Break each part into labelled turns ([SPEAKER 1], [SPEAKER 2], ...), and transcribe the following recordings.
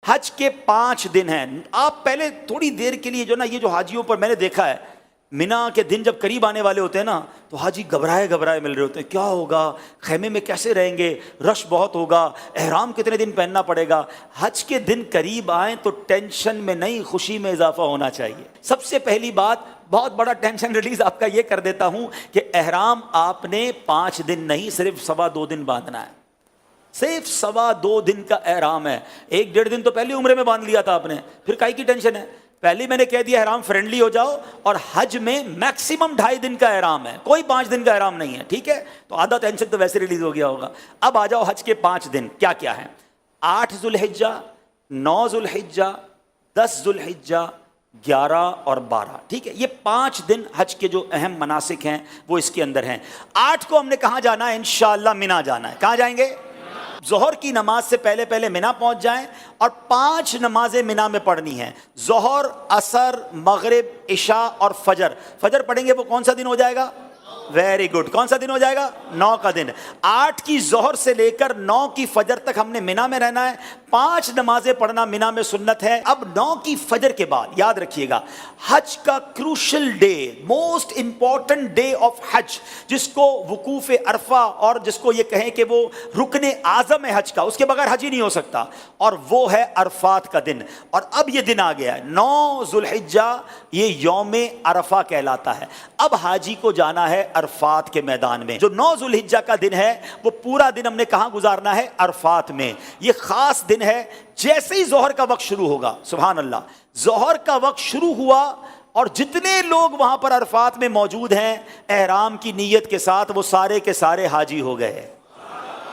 [SPEAKER 1] حج کے 5 دن ہیں. آپ پہلے تھوڑی دیر کے لیے جو نا یہ جو حاجیوں پر میں نے دیکھا ہے مینا کے دن جب قریب آنے والے ہوتے ہیں نا تو حاجی گھبرائے مل رہے ہوتے ہیں, کیا ہوگا, خیمے میں کیسے رہیں گے, رش بہت ہوگا, احرام کتنے دن پہننا پڑے گا. حج کے دن قریب آئیں تو ٹینشن میں نہیں خوشی میں اضافہ ہونا چاہیے. سب سے پہلی بات, بہت بڑا ٹینشن ریلیز آپ کا یہ کر دیتا ہوں کہ احرام آپ نے 5 دن نہیں صرف 2.25 دن باندھنا ہے. صرف 2.25 دن کا احرام ہے. 1.5 دن تو پہلے عمرے میں باندھ لیا تھا آپ نے, پھر کائی کی ٹینشن ہے. پہلے میں نے کہہ دیا احرام فرینڈلی ہو جاؤ, اور حج میں میکسیمم 2.5 دن کا احرام ہے, کوئی 5 دن کا احرام نہیں ہے. ٹھیک ہے, تو آدھا ٹینشن تو ویسے ریلیز ہو گیا ہوگا. اب آ جاؤ حج کے 5 دن کیا کیا ہیں. 8 ذو الحجہ, 9 ذو الحجہ, 10 ذو الحجہ, 11 اور 12. ٹھیک ہے, یہ 5 دن حج کے جو اہم مناسک ہیں وہ اس کے اندر ہیں. 8 کو ہم نے کہاں جانا ہے, انشاءاللہ مینا جانا ہے. کہاں جائیں گے؟ ظہر کی نماز سے پہلے مینا پہنچ جائیں, اور 5 نمازیں مینا میں پڑھنی ہیں. ظہر, عصر, مغرب, عشاء اور فجر. فجر پڑھیں گے وہ کون سا دن ہو جائے گا؟ ویری گڈ, کون سا دن ہو جائے گا؟ 9 کا دن. 8 کی ظہر سے لے کر 9 کی فجر تک ہم نے مینا میں رہنا ہے. 5 نمازیں پڑھنا مینا میں سنت ہے. اب 9 کی فجر کے بعد یاد رکھیے گا, حج کا crucial day, most important day of Hajj, جس کو وقوف عرفہ اور جس کو یہ کہیں کہ وہ رکن اعظم ہے حج کا, اس کے بغیر حج ہی نہیں ہو سکتا, اور وہ ہے عرفات کا دن. اور اب یہ دن آ گیا ہے 9 ذو الحجہ, یہ یوم عرفہ کہلاتا ہے. اب حاجی کو جانا ہے عرفات کے میدان میں. جو 9 ذو الحجہ کا دن ہے وہ پورا دن ہم نے کہاں گزارنا ہے؟ عرفات میں. یہ خاص دن ہے. جیسے ہی ظہر کا وقت شروع ہوگا, سبحان اللہ, ظہر کا وقت شروع ہوا اور جتنے لوگ وہاں پر عرفات میں موجود ہیں احرام کی نیت کے ساتھ, وہ سارے کے سارے حاجی ہو گئے.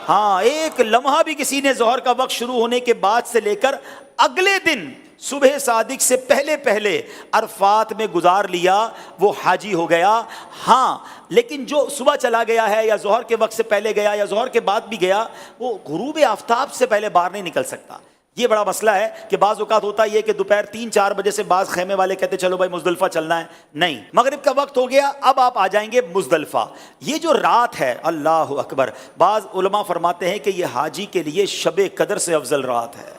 [SPEAKER 1] ہاں, ایک لمحہ بھی کسی نے ظہر کا وقت شروع ہونے کے بعد سے لے کر اگلے دن صبح صادق سے پہلے عرفات میں گزار لیا, وہ حاجی ہو گیا. ہاں, لیکن جو صبح چلا گیا ہے یا ظہر کے وقت سے پہلے گیا یا ظہر کے بعد بھی گیا, وہ غروب آفتاب سے پہلے باہر نہیں نکل سکتا. یہ بڑا مسئلہ ہے کہ بعض اوقات ہوتا یہ کہ دوپہر 3-4 بجے سے بعض خیمے والے کہتے چلو بھائی مزدلفہ چلنا ہے. نہیں, مغرب کا وقت ہو گیا, اب آپ آ جائیں گے مزدلفہ. یہ جو رات ہے, اللہ اکبر, بعض علماء فرماتے ہیں کہ یہ حاجی کے لیے شب قدر سے افضل رات ہے.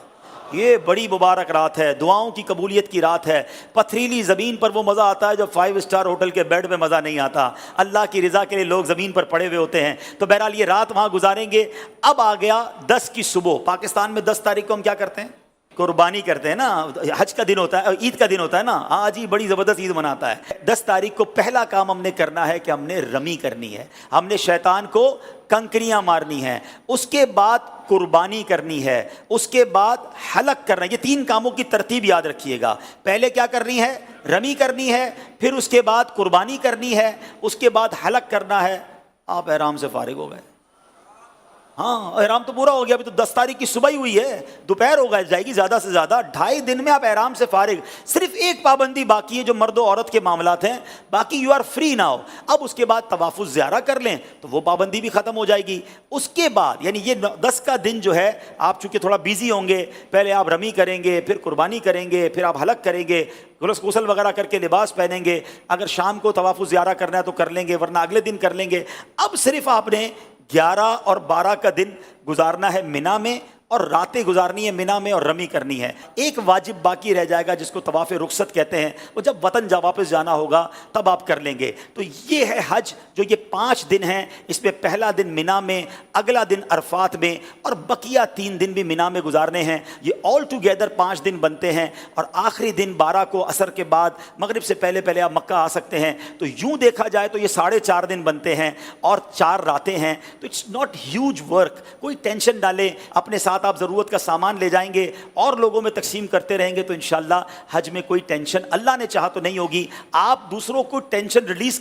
[SPEAKER 1] یہ بڑی مبارک رات ہے, دعاؤں کی قبولیت کی رات ہے. پتھریلی زمین پر وہ مزہ آتا ہے جو 5 اسٹار ہوٹل کے بیڈ میں مزہ نہیں آتا. اللہ کی رضا کے لیے لوگ زمین پر پڑے ہوئے ہوتے ہیں. تو بہرحال یہ رات وہاں گزاریں گے. اب آ گیا 10 کی صبح. پاکستان میں 10 تاریخ کو ہم کیا کرتے ہیں؟ قربانی کرتے ہیں نا. حج کا دن ہوتا ہے, عید کا دن ہوتا ہے نا, آج ہی بڑی زبردست عید مناتا ہے. 10 تاریخ کو پہلا کام ہم نے کرنا ہے کہ ہم نے رمی کرنی ہے, ہم نے شیطان کو کنکریاں مارنی ہیں, اس کے بعد قربانی کرنی ہے, اس کے بعد حلق کرنا ہے. یہ 3 کاموں کی ترتیب یاد رکھیے گا. پہلے کیا کرنی ہے؟ رمی کرنی ہے, پھر اس کے بعد قربانی کرنی ہے, اس کے بعد حلق کرنا ہے. آپ احرام سے فارغ ہو گئے. ہاں, احرام تو پورا ہو گیا. ابھی تو 10 تاریخ کی صبح ہی ہوئی ہے, دوپہر ہو جائے گی زیادہ سے زیادہ. 2.5 دن میں آپ احرام سے فارغ. صرف ایک پابندی باقی ہے جو مرد و عورت کے معاملات ہیں, باقی یو آر فری ناؤ. اب اس کے بعد طواف الزیارہ کر لیں تو وہ پابندی بھی ختم ہو جائے گی. اس کے بعد یعنی یہ 10 کا دن جو ہے, آپ چونکہ تھوڑا بیزی ہوں گے, پہلے آپ رمی کریں گے, پھر قربانی کریں گے, پھر آپ حلق کریں گے, غسل وغیرہ کر کے لباس پہنیں گے. اگر شام کو طواف الزیارہ کرنا ہے تو کر لیں گے, ورنہ اگلے دن کر لیں گے. اب صرف آپ نے 11 اور 12 کا دن گزارنا ہے مینا میں, اور راتیں گزارنی ہے مینا میں اور رمی کرنی ہے. ایک واجب باقی رہ جائے گا جس کو طواف رخصت کہتے ہیں, وہ جب وطن واپس جانا ہوگا تب آپ کر لیں گے. تو یہ ہے حج, جو یہ 5 دن ہیں. اس میں پہلا دن مینا میں, اگلا دن عرفات میں, اور بقیہ 3 دن بھی مینا میں گزارنے ہیں. یہ آل ٹوگیدر 5 دن بنتے ہیں. اور آخری دن 12 کو عصر کے بعد مغرب سے پہلے آپ مکہ آ سکتے ہیں. تو یوں دیکھا جائے تو یہ 4.5 دن بنتے ہیں اور 4 راتیں ہیں. تو اٹس ناٹ ہیوج ورک. کوئی ٹینشن ڈالیں, اپنے ساتھ آپ ضرورت کا سامان لے جائیں گے اور لوگوں میں تقسیم کرتے رہیں گے تو انشاءاللہ حج میں کوئی ٹینشن اللہ نے چاہا تو نہیں ہوگی. آپ دوسروں کو ٹینشن ریلیز